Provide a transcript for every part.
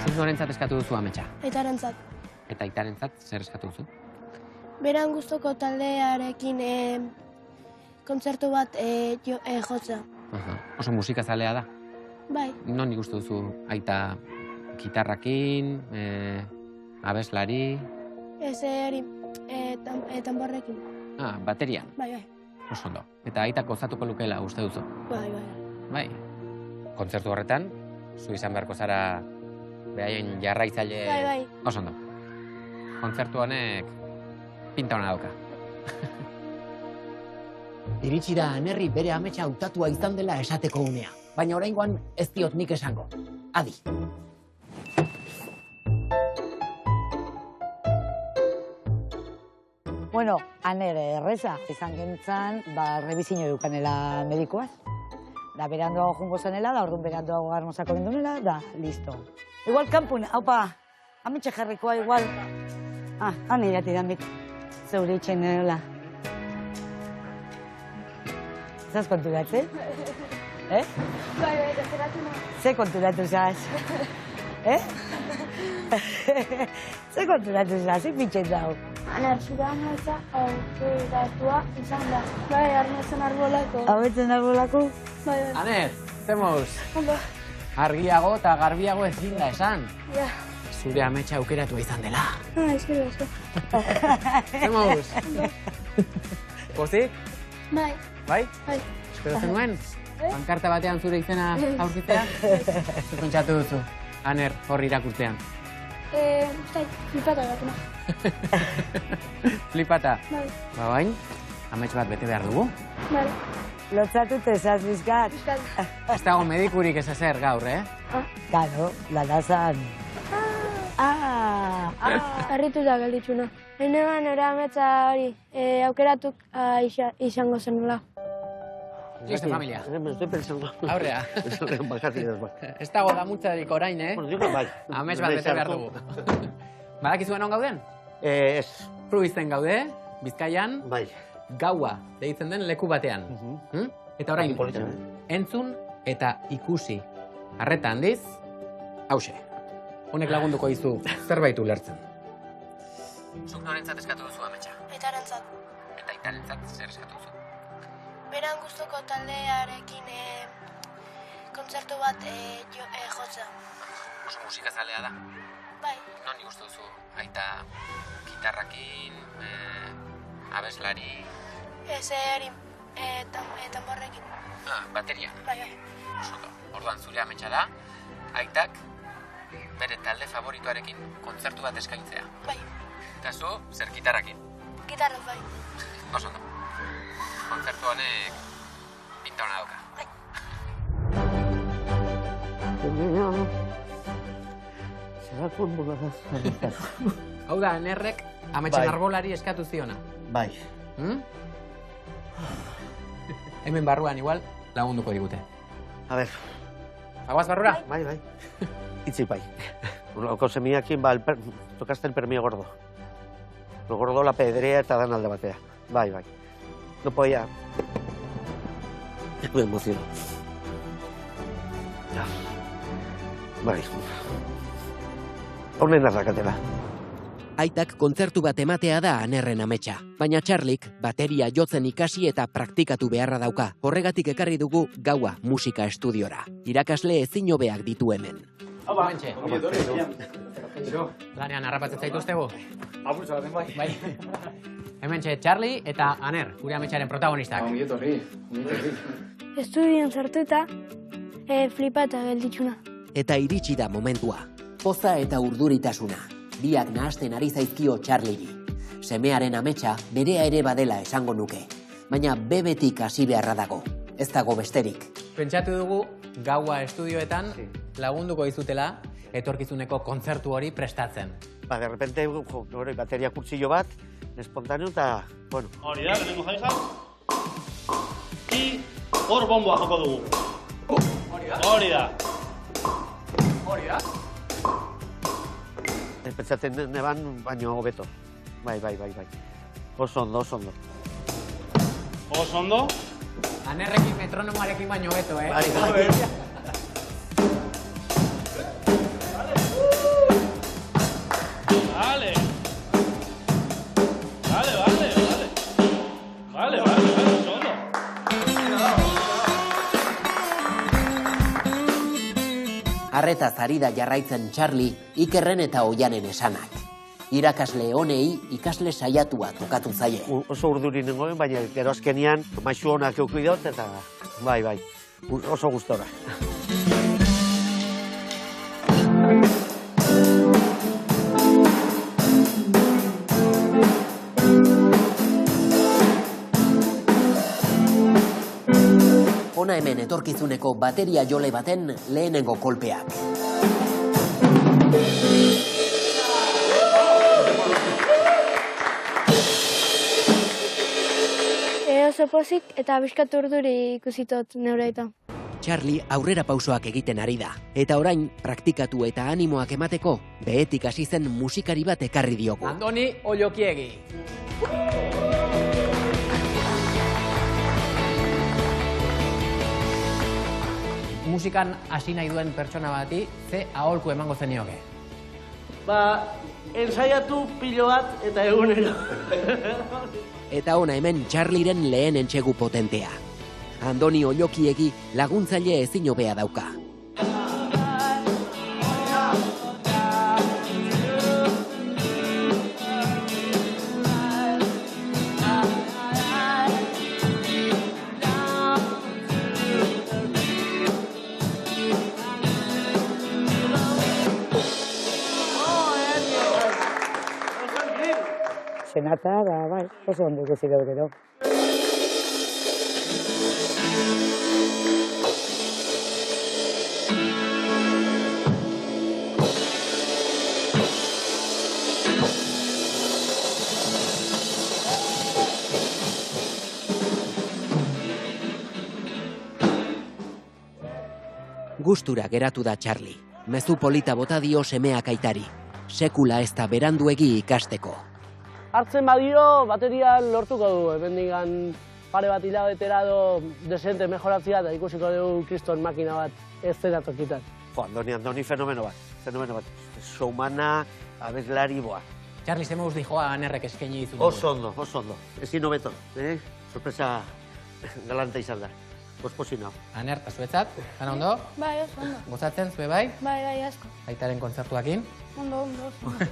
Zuk norentzat eskatu duzu ametsa? Aitarentzat. Eta aitarentzat zer eskatu duzu? Beran gustoko taldearekin kontzertu bat jotzea. Oso musikazalea da. Bai, Non ikustu duzu aita gitarrakin, abeslari... ez hori tamborrekin. Baterian. Bai, bai. Oso ondo. Eta aitak gozatuko lukeela uste duzu? Bai, bai. Bai. Kontzertu horretan, zu izan beharko zara behaien jarraitzaile... Bai, bai. Oso ondo. Kontzertu honek pinta hona dauka. Iritsi da Anerri bere ametsa hautatua izan dela esateko unea. Baina oraingoan ez diot nik esango. Adi. Bueno, Aner erreza izan gintzen, rebizino dukanela medikoaz. Da berandoago jungo zenela, da orduan berandoago garmozako bindunela, da, listo. Igual kanpun, haupa, ametxe jarrikoa igual. Han irati damit, zeure itxen nirela. Zaz konturatzen? Bai, deseratu nahi. Ze konturatu zaz? Ze konturatu zaz, ikpitxen dago. Aner, zure ametsa aukeratua izan da. Bai, arnetzen arbolako. Hauetzen arbolako? Bai, bai. Aner, zemuz, Ondo. argiago eta garbiago ezin da esan. Ja. Zure ametsa aukeratua izan dela. Ezkero, ezkero. Zemuz. Pozik? Bai, Bai? bai. Espero zenuen? Pankarta batean zure izena aurkitzea? Zer pentsatu duzu, Aner, hor irakurtzean. Ustai, flipata gatu nahi. Flipata. Bai, Bain, amets bat bete behar dugu. bai. Lotzatute zaz bizkat. Euskal. Ez dago medikurik ez ezer gaur, Karo, lanazan. Harrituta gelditxuna. Henean nire ametsa hori aukeratuk izango zenula. Listo, familia. Estoy pensando. Aurrea. Ez dago damutzarik orain, Bai. Amets bat bete behar dugu. Badakizuen on gauden? Ez. Fruizten gaude, Bizkaian, Bai. gaua deitzen den leku batean. Eta orain, Polita. entzun eta ikusi. Arreta handiz, hause. Honek lagunduko dizu zerbait ulertzen. Zuk norentzat eskatu duzu ametsa? Aitarentzat. Eta itarentzat zer eskatu duzu? Beran gustoko taldearekin kontzertu bat jotzea. Oso musikazalea da. Bai, Non ikustu duzu aita gitarrakin, abeslari... ez hori tamborrekin. Bateria. Bai, bai. Oso ondo. Orduan zure ametsa da, aitak bere talde favoritoarekin kontzertu bat eskaintzea. Bai, Eta zu, zer gitarrakin. gitarraz bai. Oso ondo. Kontzertu honek pinta hona dauka. Zerako enbolada. Hau da, Anerrek ametsan Bai. arbolari eskatu ziona. Bai. Hemen barruan igual lagunduko digute. A ver. Aguaz barrura? Bai, bai. Itzi bai. Con semiakin, tocaste el permio gordo. Lo gordo la pedrea eta dan alde batea. Bai, bai. No podía. Me emociono. Ja. Bai. Honen arrakatela. Aitak kontzertu bat ematea da Anerren ametsa. Baina Txarlik bateria jotzen ikasi eta praktikatu beharra dauka. Horregatik ekarri dugu gaua musika estudiora. Irakasle ezin hobeak ditu hemen. Hementxe. Lanean harrapatzen zaituztegu? Apurtza baten bai. Bai. Hementxe, Charlie eta Aner, gure ametsaren protagonistak. Ongietorri. Estudian sartuta flipata gelditxuna. Eta iritsi da momentua. Poza eta urduritasuna. Biak nahasten ari zaizkio Txarliri. Semearen ametsa berea ere badela esango nuke. Baina bebetik hasi beharra dago. Ez dago besterik. Pentsatu dugu gaua estudioetan lagunduko dizutela etorkizuneko kontzertu hori prestatzen. Ba, de repente, hori, bateria kurtsillo bat, espontáneo eta, bueno. Hori da, lehenengo jaisa. I hor bomboa joko dugu. Hori da. Pentsatzen neban, baino hobeto. Bai. Oso ondo. Oso ondo. Anerrekin metronomoarekin baino beto, Bai. Horretaz ari da jarraitzen Charlie, Ikerren eta Oianen esanak. Irakasle honei ikasle saiatua tokatu zaie. Oso urduri nengoen, baina gero azkenian maisu honak euki dut, eta bai, oso gustora. Hona hemen etorkizuneko bateria jole baten lehenengo kolpeak. Oso pozik eta bizkat urduri ikusitot neure eta. Charlie aurrera pausoak egiten ari da, eta orain praktikatu eta animoak emateko behetik hasi zen musikari bat ekarri diogu. Andoni Ollokiegi. Musikan hasi nahi duen pertsona bati, ze aholku emango zenioke? Ensaiatu pilo bat eta egunero. Eta ona hemen Charlieren lehen entsegu potentea. Andoni Ollokiegi laguntzaile ezin hobea dauka. Senata, bai, oso ondo ikusi gero gero. Gustura geratu da Charlie. Mezu polita bota dio semeak aitari. Sekula ez da beranduegi ikasteko. Hartzen badiro, bateria lortuko du, hemendikan pare bat hilabetera edo desente mejoratzea eta ikusiko dugu kriston makina bat ez zera tokitan. Andoni fenomeno bat. Showmana, abeslari, boa. Charlie, ze moduz dijoa Anerrek eskaini dizu? Oso ondo. Ezin hobeto, sorpresa galanta izan da. Posposina. Aner, eta zuetzat, zara ondo? Bai, oso ondo. Gozatzen, zue bai? Bai, asko. Aitaren kontzertuakin. Ondo, oso ondo.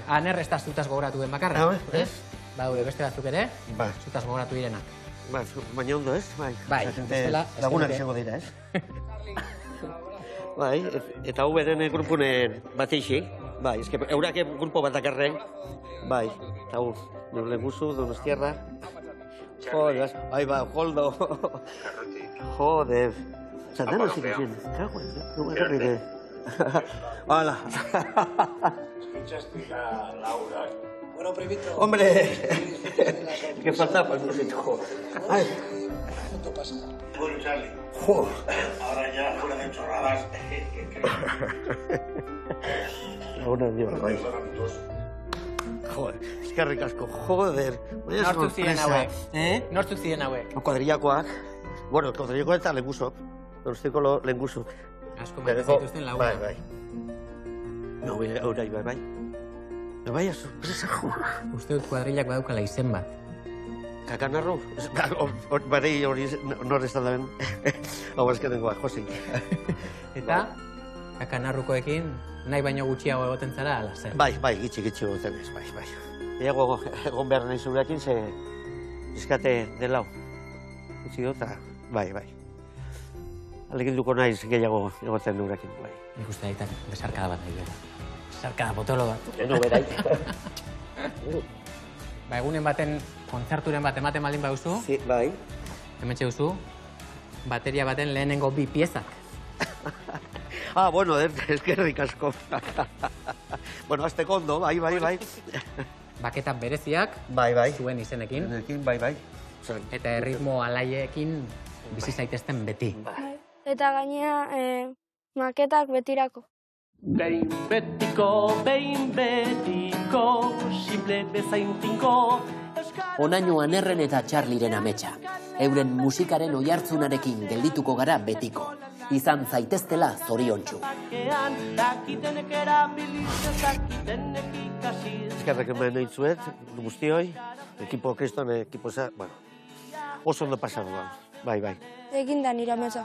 Aner, ez da zutaz gogoratu den bakarra, ez? Badaude beste batzuk ere, Bai. zutaz gogoratu direnak. Baina ondo, ez? Bai, bestela, lagunak ez izango dira, ez? Bai, eta hau beren grupunen bateixi. Bai, eske eurak grupo bat dakarren. Bai, eta hau, nire guzu, Donostiarra. Joder, bai, Goldo. Joder. Zandano ziren, kago, no me garrire. Hola. Escuchaste a Laura. Bueno, primito. Hombre, que faltaba, no sé, joder. Ay. ¿Cuánto pasa? Bueno, Charlie. Joder. Ahora ya, fuera de chorradas. Ahora Dios, bai. Joder, eskerrik asko, joder. Nortzuk ziren hauek? Nortzuk ziren hauek? Kuadrillakoak. Bueno, kuadrillakoak eta lengusok. Donostiko lengusok. Asko maite zituzten lagunak. Bai. No, aurai, bai. Bai, sorpresa, joder. Uste dut kuadrillak badaukala izen bat. Kakanarro? Barei hori norrezan daben. Hau eskenengoa, Josei. Eta, kakanarrukoekin nahi baino gutxiago egoten zara, ala zer? Bai, gitxi egoten ez, bai. Ego egon behar nahi zurekin, ze eskate delau. Gitxi dut, bai. Aleginduko naiz gehiago egoten nurekin, bai. Nik uste daitak besarkada bat nahi bera. Besarkada potolo bat. Eno berai. Ba, egunen baten, kontzerturen bat ematen baldin baduzu, Bai. hementxe duzu, bateria baten lehenengo 2 piezak. Bueno, eskerrik asko. Bueno, azteko ondo, bai. Baketan bereziak, Bai. zuen izenekin, Bai. eta erritmo alaiekin bizi zaitezten beti. Eta gainea, maketak betirako. Behin betiko, simple bezain tinko. Honaino Anerren eta Charlieren ametsa. Euren musikaren oihartzunarekin geldituko gara betiko. Izan zaiteztela zoriontsu. Eskerrak eman nahi zuet, guztioi, ekipo kriston, ekipo za, bueno, oso ondo pasatu da, bai. Egin da nire ametsa.